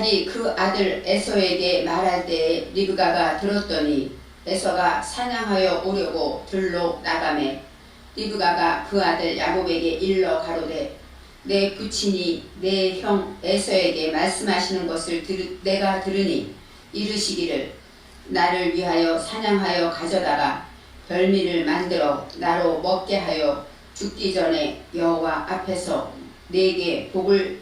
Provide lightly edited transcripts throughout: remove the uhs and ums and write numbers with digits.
이삭이 그 아들 에서에게 말할 때 리브가가 들었더니 에서가 사냥하여 오려고 들로 나가매 리브가가 그 아들 야곱에게 일러 가로되 내 부친이 내 형 에서에게 말씀하시는 것을 내가 들으니 이르시기를 나를 위하여 사냥하여 가져다가 별미를 만들어 나로 먹게 하여 죽기 전에 여호와 앞에서 내게 복을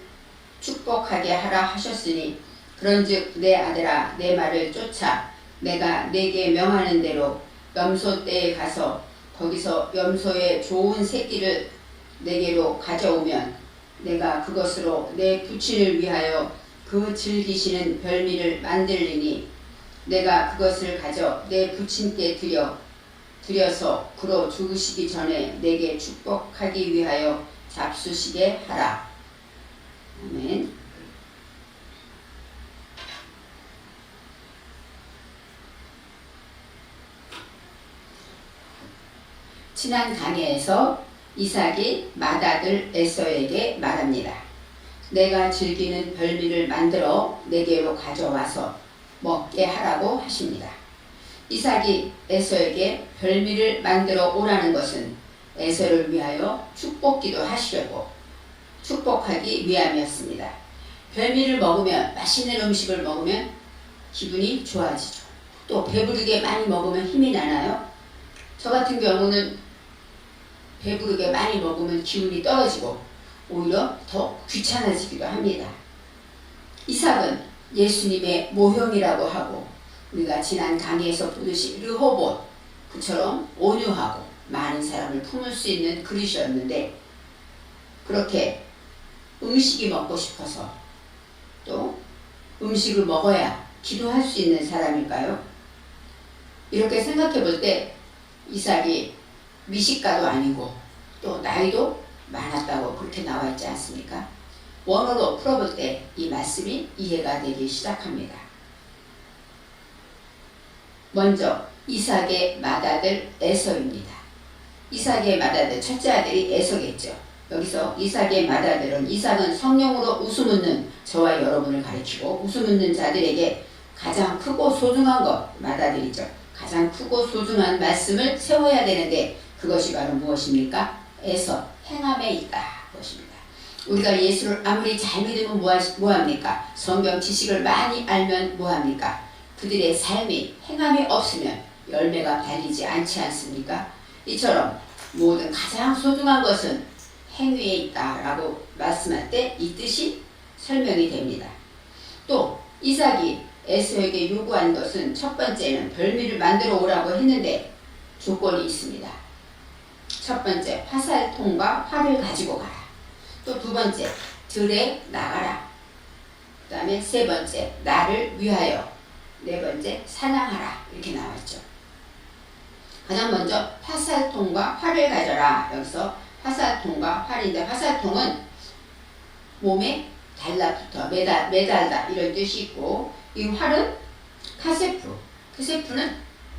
축복하게 하라 하셨으니 그런즉 내 아들아 내 말을 쫓아 내가 내게 명하는 대로 염소 떼에 가서 거기서 염소의 좋은 새끼를 내게로 가져오면 내가 그것으로 내 부친을 위하여 그 즐기시는 별미를 만들리니 내가 그것을 가져 내 부친께 드려서 그로 죽으시기 전에 내게 축복하기 위하여 잡수시게 하라. 아멘. 지난 강해에서 이삭이 맏아들 에서에게 말합니다. 내가 즐기는 별미를 만들어 내게로 가져와서 먹게 하라고 하십니다. 이삭이 에서에게 별미를 만들어 오라는 것은 에서를 위하여 축복기도 하시려고 축복하기 위함이었습니다. 별미를 먹으면, 맛있는 음식을 먹으면 기분이 좋아지죠. 또 배부르게 많이 먹으면 힘이 나나요? 저 같은 경우는 배부르게 많이 먹으면 기운이 떨어지고 오히려 더 귀찮아지기도 합니다. 이삭은 예수님의 모형이라고 하고 우리가 지난 강의에서 보듯이 르호봇 그처럼 온유하고 많은 사람을 품을 수 있는 그릇이었는데 그렇게 음식이 먹고 싶어서 또 음식을 먹어야 기도할 수 있는 사람일까요? 이렇게 생각해 볼 때 이삭이 미식가도 아니고 또 나이도 많았다고 그렇게 나와 있지 않습니까? 원어로 풀어볼 때 이 말씀이 이해가 되기 시작합니다. 먼저 이삭의 맏아들 에서입니다. 이삭의 맏아들 첫째 아들이 에서겠죠. 여기서 이삭의 맏아들은 이삭은 성령으로 웃음 웃는 저와 여러분을 가리키고 웃음 웃는 자들에게 가장 크고 소중한 것 맏아들이죠. 가장 크고 소중한 말씀을 세워야 되는데 그것이 바로 무엇입니까? 에서 행함에 있다 것입니다. 우리가 예수를 아무리 잘 믿으면 뭐합니까? 성경 지식을 많이 알면 뭐합니까? 그들의 삶이 행함이 없으면 열매가 달리지 않지 않습니까? 이처럼 모든 가장 소중한 것은 행위에 있다라고 말씀할 때 이 뜻이 설명이 됩니다. 또 이삭이 에서에게 요구한 것은 첫 번째는 별미를 만들어 오라고 했는데 조건이 있습니다. 첫 번째, 화살통과 활을 가지고 가라. 또 두 번째, 들에 나가라. 그 다음에 세 번째, 나를 위하여. 네 번째, 사냥하라. 이렇게 나왔죠. 가장 먼저 화살통과 활을 가져라. 여기서 화살통과 활인데 화살통은 몸에 달라붙어 매달다 이런 뜻이 있고 이 활은 카세프는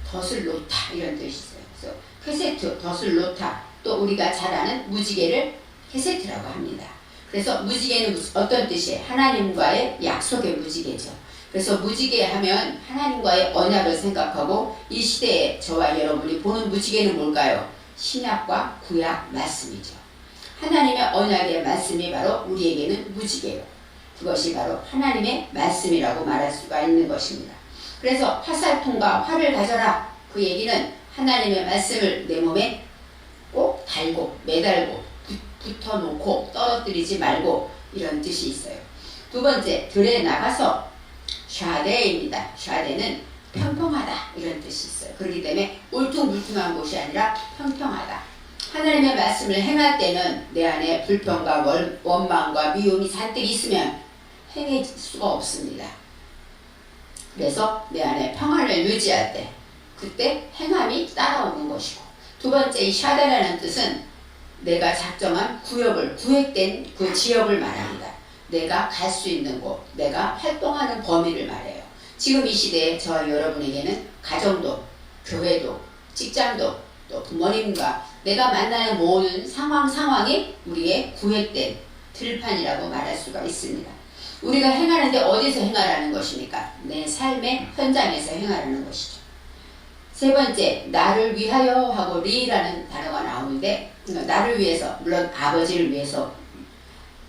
덫을 놓다 이런 뜻이 있어요. 그래서 캐세트, 덫을 놓다. 또 우리가 잘 아는 무지개를 캐세트라고 합니다. 그래서 무지개는 어떤 뜻이에요? 하나님과의 약속의 무지개죠. 그래서 무지개 하면 하나님과의 언약을 생각하고 이 시대에 저와 여러분이 보는 무지개는 뭘까요? 신약과 구약 말씀이죠. 하나님의 언약의 말씀이 바로 우리에게는 무지개요. 그것이 바로 하나님의 말씀이라고 말할 수가 있는 것입니다. 그래서 화살통과 활을 가져라. 그 얘기는 하나님의 말씀을 내 몸에 꼭 달고 매달고 붙어놓고 떨어뜨리지 말고 이런 뜻이 있어요. 두 번째, 들에 나가서 샤데입니다. 샤데는 평평하다 이런 뜻이 있어요. 그렇기 때문에 울퉁불퉁한 곳이 아니라 평평하다. 하나님의 말씀을 행할 때는 내 안에 불평과 원망과 미움이 잔뜩 있으면 행해질 수가 없습니다. 그래서 내 안에 평안을 유지할 때 그때 행함이 따라오는 것이고 두 번째 이 샤데라는 뜻은 내가 작정한 구획된 그 지역을 말합니다. 내가 갈 수 있는 곳, 내가 활동하는 범위를 말해요. 지금 이 시대에 저와 여러분에게는 가정도, 교회도, 직장도, 또 부모님과 내가 만나는 모든 상황이 우리의 구획된 들판이라고 말할 수가 있습니다. 우리가 행하는데 어디서 행하라는 것입니까? 내 삶의 현장에서 행하라는 것이죠. 세 번째, 나를 위하여 하고 리라는 단어가 나오는데 나를 위해서, 물론 아버지를 위해서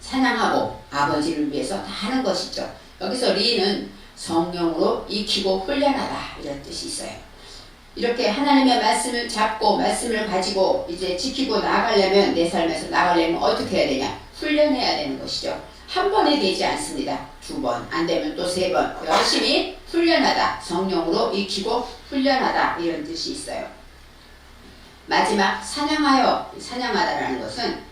찬양하고 아버지를 위해서 다 하는 것이죠. 여기서 리는 성령으로 익히고 훈련하다 이런 뜻이 있어요. 이렇게 하나님의 말씀을 잡고 말씀을 가지고 이제 지키고 나가려면, 내 삶에서 나가려면 어떻게 해야 되냐? 훈련해야 되는 것이죠. 한 번에 되지 않습니다. 두 번, 안 되면 또 세 번 열심히 훈련하다, 성령으로 익히고 훈련하다 이런 뜻이 있어요. 마지막 찬양하여, 찬양하다라는 것은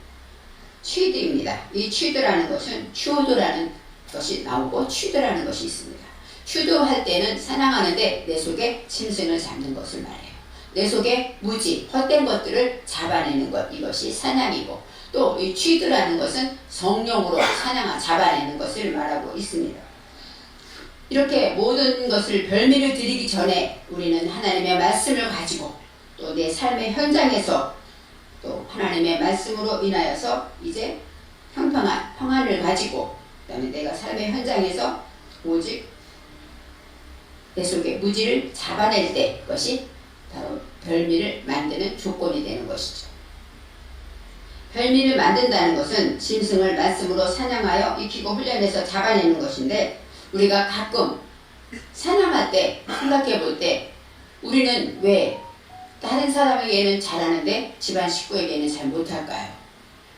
취드입니다. 이 취드라는 것은 추도라는 것이 나오고 취드라는 것이 있습니다. 추도할 때는 찬양하는데 내 속에 짐승을 잡는 것을 말해요. 내 속에 무지, 헛된 것들을 잡아내는 것, 이것이 찬양이고, 또 이 취드라는 것은 성령으로 잡아내는 것을 말하고 있습니다. 이렇게 모든 것을 별미를 드리기 전에 우리는 하나님의 말씀을 가지고 또 내 삶의 현장에서 또 하나님의 말씀으로 인하여서 이제 평안을 가지고, 그 다음에 내가 삶의 현장에서 오직 내 속에 무지를 잡아낼 때, 그것이 바로 별미를 만드는 조건이 되는 것이죠. 별미를 만든다는 것은 짐승을 말씀으로 사냥하여 익히고 훈련해서 잡아내는 것인데, 우리가 가끔 사냥할 때 생각해 볼 때 우리는 왜 다른 사람에게는 잘하는데 집안 식구에게는 잘 못할까요?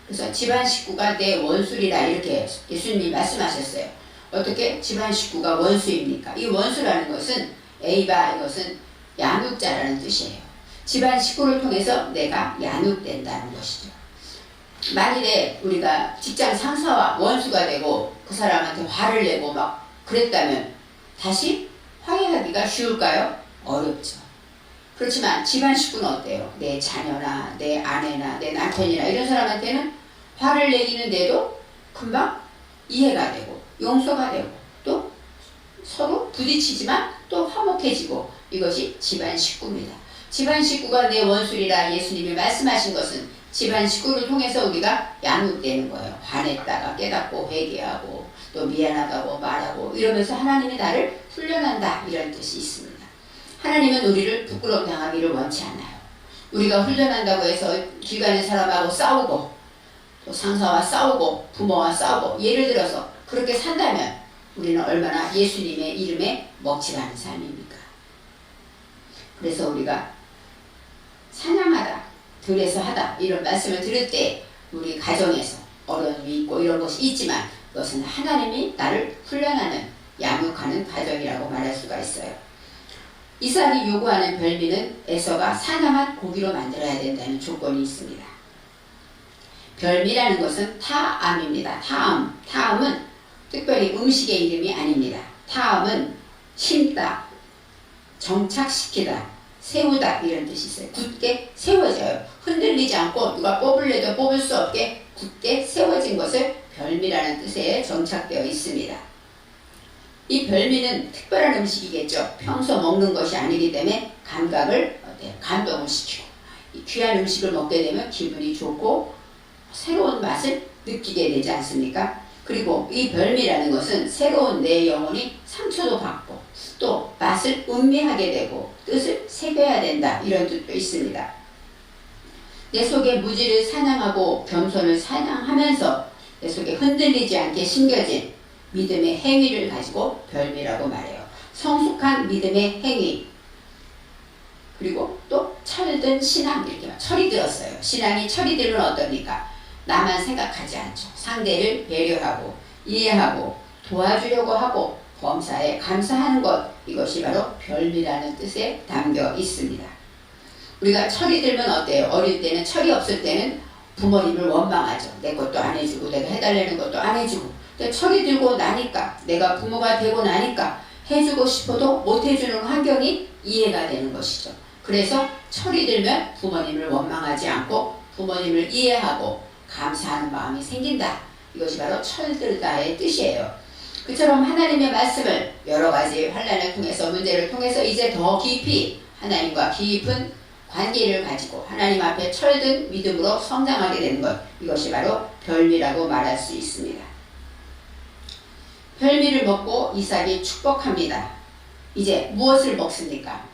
그래서 집안 식구가 내 원수리라 이렇게 예수님이 말씀하셨어요. 어떻게 집안 식구가 원수입니까? 이 원수라는 것은 에이바, 이것은 양육자라는 뜻이에요. 집안 식구를 통해서 내가 양육된다는 것이죠. 만일에 우리가 직장 상사와 원수가 되고 그 사람한테 화를 내고 막 그랬다면 다시 화해하기가 쉬울까요? 어렵죠. 그렇지만 집안 식구는 어때요? 내 자녀나 내 아내나 내 남편이나 이런 사람한테는 화를 내기는데도 금방 이해가 되고 용서가 되고 또 서로 부딪히지만 또 화목해지고, 이것이 집안 식구입니다. 집안 식구가 내 원수리라 예수님이 말씀하신 것은 집안 식구를 통해서 우리가 양육되는 거예요. 화냈다가 깨닫고 회개하고 또 미안하다고 말하고 이러면서 하나님이 나를 훈련한다 이런 뜻이 있습니다. 하나님은 우리를 부끄러움 당하기를 원치 않아요. 우리가 훈련한다고 해서 길 가는 사람하고 싸우고 또 상사와 싸우고 부모와 싸우고, 예를 들어서 그렇게 산다면 우리는 얼마나 예수님의 이름에 먹칠하는 삶입니까? 그래서 우리가 찬양하다, 들에서 하다 이런 말씀을 들을 때 우리 가정에서 어려움이 있고 이런 것이 있지만 그것은 하나님이 나를 훈련하는, 양육하는 과정이라고 말할 수가 있어요. 이삭이 요구하는 별미는 에서가 사냥한 고기로 만들어야 된다는 조건이 있습니다. 별미라는 것은 타암입니다. 타암은 특별히 음식의 이름이 아닙니다. 타암은 심다, 정착시키다, 세우다 이런 뜻이 있어요. 굳게 세워져요. 흔들리지 않고 누가 뽑을래도 뽑을 수 없게 굳게 세워진 것을 별미라는 뜻에 정착되어 있습니다. 이 별미는 특별한 음식이겠죠. 평소 먹는 것이 아니기 때문에 감각을 감동을 시키고, 이 귀한 음식을 먹게 되면 기분이 좋고 새로운 맛을 느끼게 되지 않습니까? 그리고 이 별미라는 것은 새로운 내 영혼이 상처도 받고 또 맛을 음미하게 되고 뜻을 새겨야 된다 이런 뜻도 있습니다. 내 속에 무지를 사냥하고 겸손을 사냥하면서 내 속에 흔들리지 않게 심겨진 믿음의 행위를 가지고 별미라고 말해요. 성숙한 믿음의 행위, 그리고 또 철든 신앙, 이렇게 철이 들었어요. 신앙이 철이 들면 어떻습니까? 나만 생각하지 않죠. 상대를 배려하고 이해하고 도와주려고 하고 범사에 감사하는 것, 이것이 바로 별미라는 뜻에 담겨 있습니다. 우리가 철이 들면 어때요? 어릴 때는, 철이 없을 때는 부모님을 원망하죠. 내 것도 안 해주고 내가 해달라는 것도 안 해주고. 근데 철이 들고 나니까, 내가 부모가 되고 나니까 해주고 싶어도 못 해주는 환경이 이해가 되는 것이죠. 그래서 철이 들면 부모님을 원망하지 않고 부모님을 이해하고 감사하는 마음이 생긴다. 이것이 바로 철들다의 뜻이에요. 그처럼 하나님의 말씀을 여러 가지 환난을 통해서, 문제를 통해서 이제 더 깊이 하나님과 깊은 관계를 가지고 하나님 앞에 철든 믿음으로 성장하게 되는 것, 이것이 바로 별미라고 말할 수 있습니다. 별미를 먹고 이삭이 축복합니다. 이제 무엇을 먹습니까?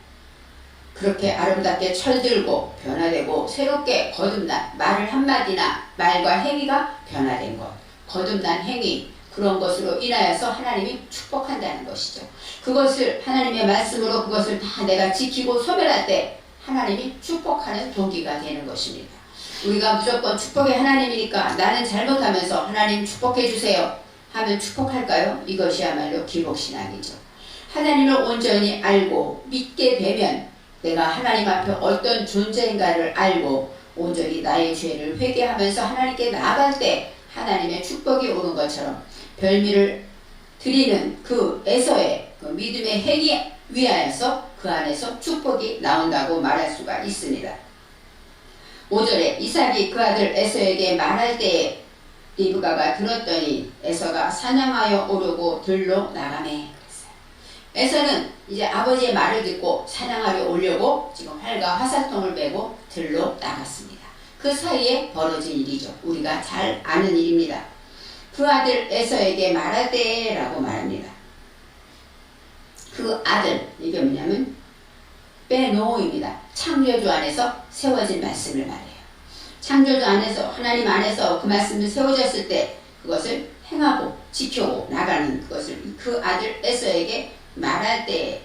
그렇게 아름답게 철들고 변화되고 새롭게 거듭난 말을 한마디나 말과 행위가 변화된 것, 거듭난 행위, 그런 것으로 인하여서 하나님이 축복한다는 것이죠. 그것을 하나님의 말씀으로 그것을 다 내가 지키고 소멸할 때 하나님이 축복하는 동기가 되는 것입니다. 우리가 무조건 축복의 하나님이니까 나는 잘못하면서 하나님 축복해 주세요 하면 축복할까요? 이것이야말로 기복신앙이죠. 하나님을 온전히 알고 믿게 되면 내가 하나님 앞에 어떤 존재인가를 알고 온전히 나의 죄를 회개하면서 하나님께 나아갈 때 하나님의 축복이 오는 것처럼 별미를 드리는 그 에서의 그 믿음의 행위 위하여서 그 안에서 축복이 나온다고 말할 수가 있습니다. 5절에 이삭이 그 아들 에서에게 말할 때에 리브가가 들었더니 에서가 사냥하여 오르고 들로 나가매. 에서는 이제 아버지의 말을 듣고 사냥하러 오려고 지금 활과 화살통을 메고 들로 나갔습니다. 그 사이에 벌어진 일이죠. 우리가 잘 아는 일입니다. 그 아들 에서에게 말할 때라고 말합니다. 그 아들, 이게 뭐냐면 베노입니다. 창조주 안에서 세워진 말씀을 말해요. 창조주 안에서, 하나님 안에서 그 말씀을 세워졌을 때 그것을 행하고 지켜고 나가는 그것을 그 아들 에서에게 말할 때,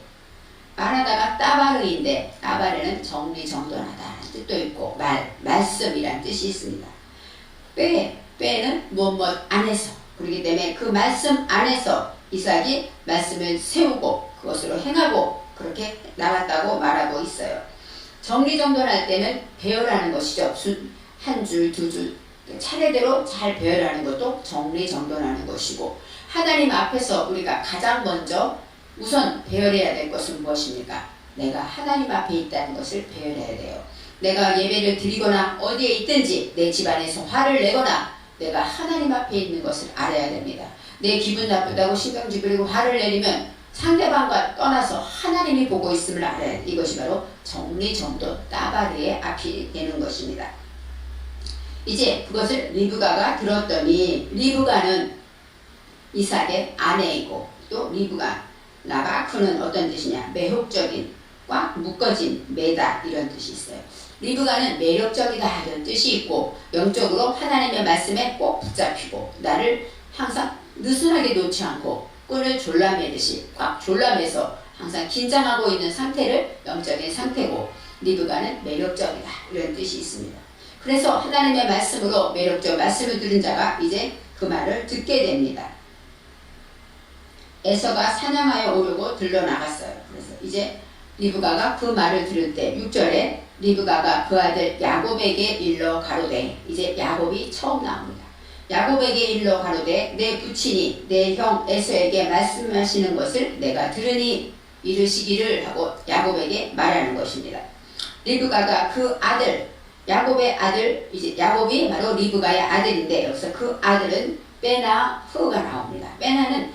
말하다가 따바르인데 따바르는 정리정돈하다는 뜻도 있고 말씀이란 뜻이 있습니다. 빼는 무엇 안에서, 그렇기 때문에 그 말씀 안에서 이삭이 말씀을 세우고 그것으로 행하고 그렇게 나갔다고 말하고 있어요. 정리정돈할 때는 배열하는 것이죠. 한 줄, 두 줄 차례대로 잘 배열하는 것도 정리정돈하는 것이고, 하나님 앞에서 우리가 가장 먼저 우선 배열해야 될 것은 무엇입니까? 내가 하나님 앞에 있다는 것을 배열해야 돼요. 내가 예배를 드리거나 어디에 있든지 내 집안에서 화를 내거나 내가 하나님 앞에 있는 것을 알아야 됩니다. 내 기분 나쁘다고 신경질 부리고 화를 내리면 상대방과 떠나서 하나님이 보고 있음을 알아야 돼. 이것이 바로 정리정돈 따바르의 앞이 되는 것입니다. 이제 그것을 리브가가 들었더니, 리브가는 이삭의 아내이고 또 리브가가 그는 어떤 뜻이냐, 매혹적인 꽉 묶어진 매다 이런 뜻이 있어요. 리브가는 매력적이다 이런 뜻이 있고, 영적으로 하나님의 말씀에 꼭 붙잡히고 나를 항상 느슨하게 놓지 않고 끈을 졸라매듯이 꽉 졸라매서 항상 긴장하고 있는 상태를 영적인 상태고, 리브가는 매력적이다 이런 뜻이 있습니다. 그래서 하나님의 말씀으로 매력적 말씀을 들은 자가 이제 그 말을 듣게 됩니다. 에서가 사냥하여 오르고 들러 나갔어요. 그래서 이제 리브가가 그 말을 들을 때 6절에 리브가가 그 아들 야곱에게 일러 가로되, 이제 야곱이 처음 나옵니다. 야곱에게 일러 가로되 내 부친이 내 형 에서에게 말씀하시는 것을 내가 들으니 이르시기를 하고 야곱에게 말하는 것입니다. 리브가가 그 아들, 야곱의 아들, 이제 야곱이 바로 리브가의 아들인데 여기서 그 아들은 베나흐가 나옵니다. 베나는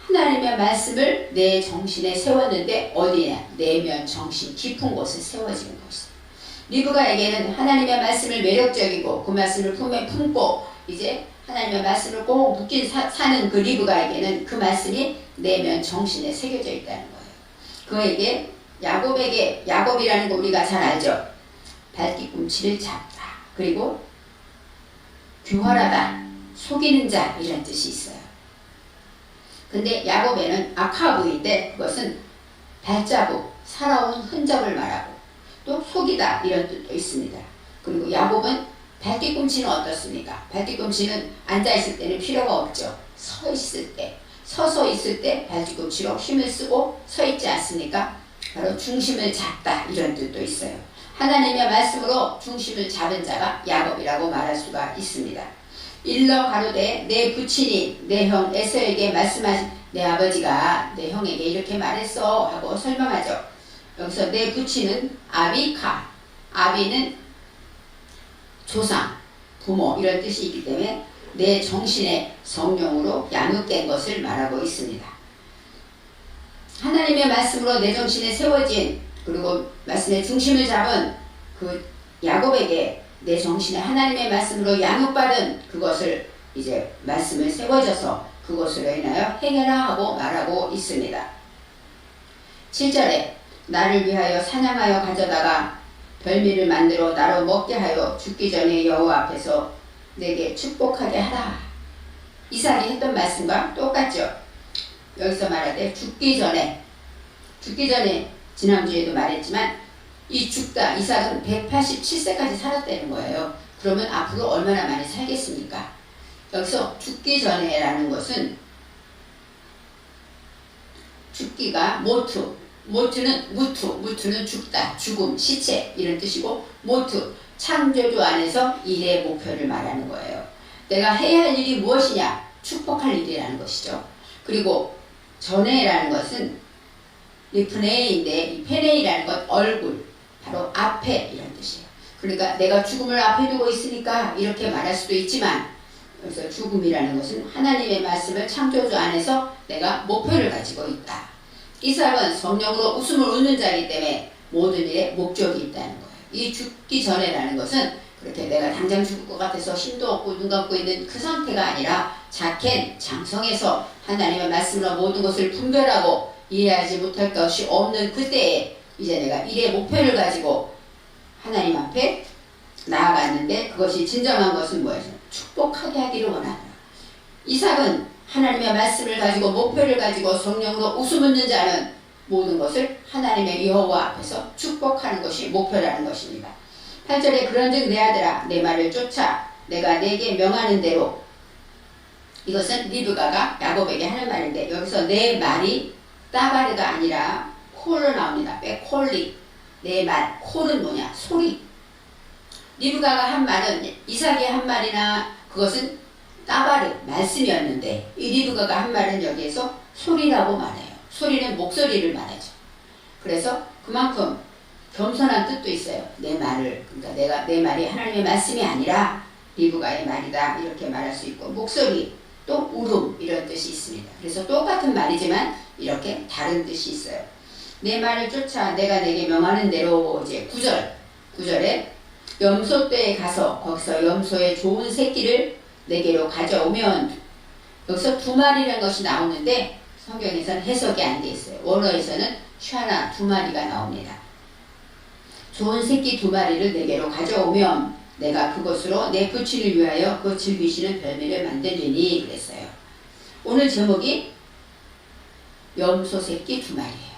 하나님의 말씀을 내 정신에 세웠는데 어디냐? 내면 정신 깊은 곳에 세워진 것이다. 리브가에게는 하나님의 말씀을 매력적이고 그 말씀을 품에 품고 이제 하나님의 말씀을 꼭 묵힌 사는 그 리브가에게는 그 말씀이 내면 정신에 새겨져 있다는 거예요. 그에게 야곱에게, 야곱이라는 거 우리가 잘 알죠? 발뒤꿈치를 잡다, 그리고 교활하다, 속이는 자 이런 뜻이 있어요. 근데 야곱에는 아카브인데 그것은 발자국, 살아온 흔적을 말하고 또 속이다 이런 뜻도 있습니다. 그리고 야곱은 발뒤꿈치는 어떻습니까? 발뒤꿈치는 앉아있을 때는 필요가 없죠. 서 있을 때, 서서 있을 때 발뒤꿈치로 힘을 쓰고 서 있지 않습니까? 바로 중심을 잡다 이런 뜻도 있어요. 하나님의 말씀으로 중심을 잡은 자가 야곱이라고 말할 수가 있습니다. 일러 가로되 내 부친이 내 형 에서에게 말씀하신, 내 아버지가 내 형에게 이렇게 말했어 하고 설명하죠. 여기서 내 부친은 아비카, 아비는 조상, 부모 이런 뜻이 있기 때문에 내 정신의 성령으로 양육된 것을 말하고 있습니다. 하나님의 말씀으로 내 정신에 세워진, 그리고 말씀의 중심을 잡은 그 야곱에게 내 정신에 하나님의 말씀으로 양육받은 그것을 이제 말씀을 세워져서 그것으로 인하여 행해라 하고 말하고 있습니다. 7절에 나를 위하여 사냥하여 가져다가 별미를 만들어 나로 먹게 하여 죽기 전에 여호와 앞에서 내게 축복하게 하라. 이삭이 했던 말씀과 똑같죠. 여기서 말하되 죽기 전에 지난주에도 말했지만 이 죽다 이삭은 187세까지 살았다는 거예요. 그러면 앞으로 얼마나 많이 살겠습니까? 여기서 죽기 전에 라는 것은 죽기가 모투는 무투는 죽다, 죽음, 시체 이런 뜻이고 모투, 창조주 안에서 일의 목표를 말하는 거예요. 내가 해야 할 일이 무엇이냐? 축복할 일이라는 것이죠. 그리고 전에라는 것은 리프네인데 이 페네이라는 것 얼굴, 바로 앞에 이런 뜻이에요. 그러니까 내가 죽음을 앞에 두고 있으니까 이렇게 말할 수도 있지만 그래서 죽음이라는 것은 하나님의 말씀을 창조주 안에서 내가 목표를 가지고 있다. 이삭은 성령으로 웃음을 웃는 자이기 때문에 모든 일에 목적이 있다는 거예요. 이 죽기 전에라는 것은 그렇게 내가 당장 죽을 것 같아서 힘도 없고 눈 감고 있는 그 상태가 아니라 작겐 장성해서 하나님의 말씀으로 모든 것을 분별하고 이해하지 못할 것이 없는 그때에 이제 내가 일의 목표를 가지고 하나님 앞에 나아갔는데 그것이 진정한 것은 뭐예요? 축복하게 하기를 원하노라. 이삭은 하나님의 말씀을 가지고 목표를 가지고 성령으로 웃음 웃는 자는 모든 것을 하나님의 여호와 앞에서 축복하는 것이 목표라는 것입니다. 8절에 그런즉 내 아들아 내 말을 쫓아 내가 내게 명하는 대로, 이것은 리브가가 야곱에게 하는 말인데 여기서 내 말이 따바르가 아니라 콜로 나옵니다. 콜리, 내 말, 콜은 뭐냐? 소리. 리브가가 한 말은 이삭이 한 말이나 그것은 따바르, 말씀이었는데 이 리브가가 한 말은 여기에서 소리라고 말해요. 소리는 목소리를 말하죠. 그래서 그만큼 겸손한 뜻도 있어요. 내 말을, 그러니까 내 말이 하나님의 말씀이 아니라 리브가의 말이다 이렇게 말할 수 있고, 목소리, 또 울음 이런 뜻이 있습니다. 그래서 똑같은 말이지만 이렇게 다른 뜻이 있어요. 내 말을 쫓아 내가 내게 명하는 대로, 이제 9절에 염소떼에 가서 거기서 염소의 좋은 새끼를 내게로 가져오면, 여기서 두 마리라는 것이 나오는데 성경에서는 해석이 안 돼 있어요. 원어에서는 샤나 두 마리가 나옵니다. 좋은 새끼 두 마리를 내게로 가져오면 내가 그것으로 내 부친을 위하여 그 즐기시는 별미를 만들리니 그랬어요. 오늘 제목이 염소 새끼 두 마리예요.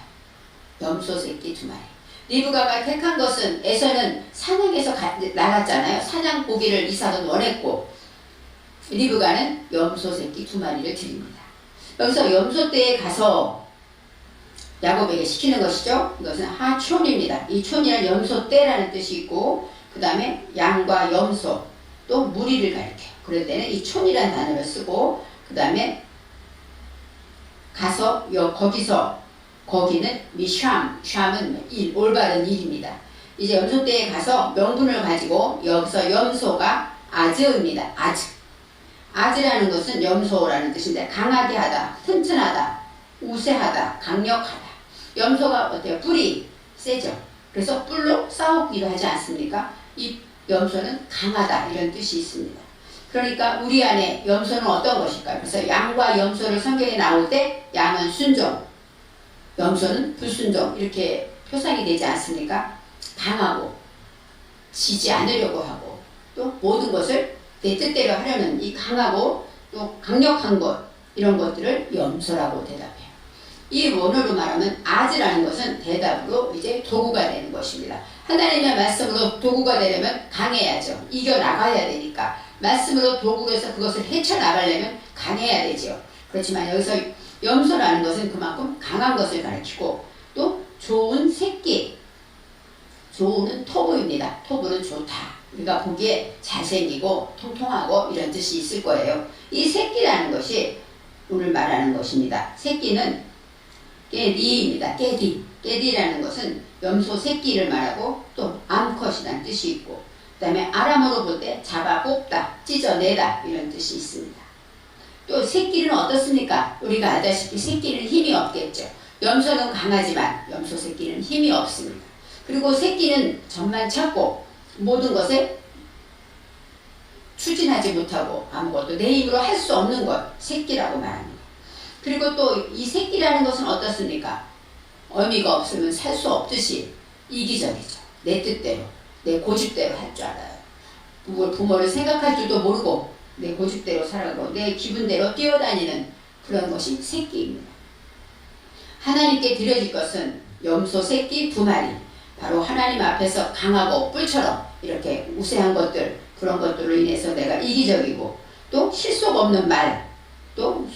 염소 새끼 두 마리. 리브가가 택한 것은, 에서는 사냥에서 나갔잖아요. 사냥 고기를 이삭은 원했고 리브가는 염소 새끼 두 마리를 드립니다. 여기서 염소떼에 가서 야곱에게 시키는 것이죠. 이것은 하촌입니다. 이 촌이란 염소떼라는 뜻이 있고 그 다음에 양과 염소 또 무리를 가리켜요. 그럴 때는 이 촌이라는 단어를 쓰고 그 다음에 가서 거기서, 거기는 샴은 일, 올바른 일입니다. 이제 염소떼에 가서 명분을 가지고 여기서 염소가 아즈입니다. 아즈라는 것은 염소라는 뜻인데 강하게 하다, 튼튼하다, 우세하다, 강력하다. 염소가 어때요? 뿔이 세죠. 그래서 뿔로 싸우기도 하지 않습니까? 이 염소는 강하다 이런 뜻이 있습니다. 그러니까 우리 안에 염소는 어떤 것일까요? 그래서 양과 염소를 성경에 나올 때 양은 순종, 염소는 불순종 이렇게 표상이 되지 않습니까? 강하고 지지 않으려고 하고 또 모든 것을 내 뜻대로 하려는 이 강하고 또 강력한 것, 이런 것들을 염소라고 대답해요. 이 원어로 말하면 아즈라는 것은 대답으로 이제 도구가 되는 것입니다. 하나님의 말씀으로 도구가 되려면 강해야죠. 이겨나가야 되니까 말씀으로 도구로 해서 그것을 헤쳐나가려면 강해야 되죠. 그렇지만 여기서 염소라는 것은 그만큼 강한 것을 가리키고 또 좋은 새끼, 좋은 토부입니다. 토부는 좋다. 우리가 보기에 잘생기고 통통하고 이런 뜻이 있을 거예요. 이 새끼라는 것이 오늘 말하는 것입니다. 새끼는 깨디입니다. 깨디라는 것은 염소 새끼를 말하고 또 암컷이라는 뜻이 있고 그 다음에 아람어로 볼 때 잡아 뽑다, 찢어내다 이런 뜻이 있습니다. 또 새끼는 어떻습니까? 우리가 알다시피 새끼는 힘이 없겠죠. 염소는 강하지만 염소 새끼는 힘이 없습니다. 그리고 새끼는 젖만 찾고 모든 것에 추진하지 못하고 아무것도 내 힘으로 할 수 없는 것, 새끼라고 말합니다. 그리고 또 이 새끼라는 것은 어떻습니까? 의미가 없으면 살 수 없듯이 이기적이죠. 내 뜻대로, 내 고집대로 할 줄 알아요. 부모를 생각할 줄도 모르고 내 고집대로 살아가고 내 기분대로 뛰어다니는 그런 것이 새끼입니다. 하나님께 드려질 것은 염소 새끼 2마리, 바로 하나님 앞에서 강하고 뿔처럼 이렇게 우세한 것들, 그런 것들로 인해서 내가 이기적이고 또 실속 없는 말, 또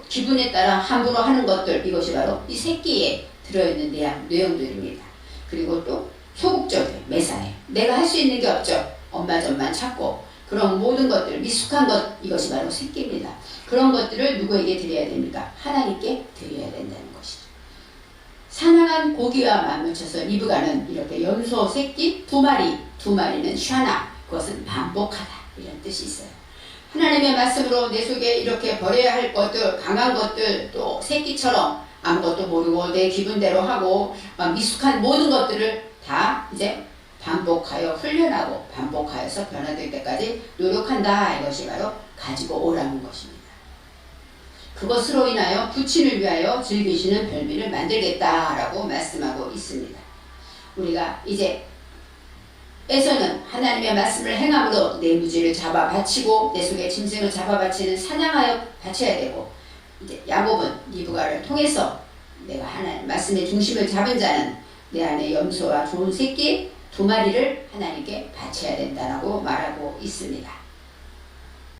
기분에 따라 함부로 하는 것들, 이것이 바로 이 새끼에 들어있는 내용들입니다. 그리고 또 소극적이에요. 매사에 내가 할 수 있는 게 없죠. 엄마 젖만 찾고 그런 모든 것들, 미숙한 것, 이것이 바로 새끼입니다. 그런 것들을 누구에게 드려야 됩니까? 하나님께 드려야 된다는 것이죠. 사냥한 고기와 맞붙여서 리브가는 이렇게 염소 새끼 2마리, 2마리는 샤나, 그것은 반복하다, 이런 뜻이 있어요. 하나님의 말씀으로 내 속에 이렇게 버려야 할 것들, 강한 것들, 또 새끼처럼 아무것도 모르고 내 기분대로 하고 미숙한 모든 것들을 다 이제 반복하여 훈련하고 반복하여서 변화될 때까지 노력한다. 이것이 바로 가지고 오라는 것입니다. 그것으로 인하여 부친을 위하여 즐기시는 별미를 만들겠다라고 말씀하고 있습니다. 우리가 이제 에서는 하나님의 말씀을 행함으로 내 무지를 잡아 바치고 내 속에 짐승을 잡아 바치는 사냥하여 바쳐야 되고, 이제 야곱은 리브가를 통해서 내가 하나님 말씀의 중심을 잡은 자는 내 안에 염소와 좋은 새끼 2마리를 하나님께 바쳐야 된다라고 말하고 있습니다.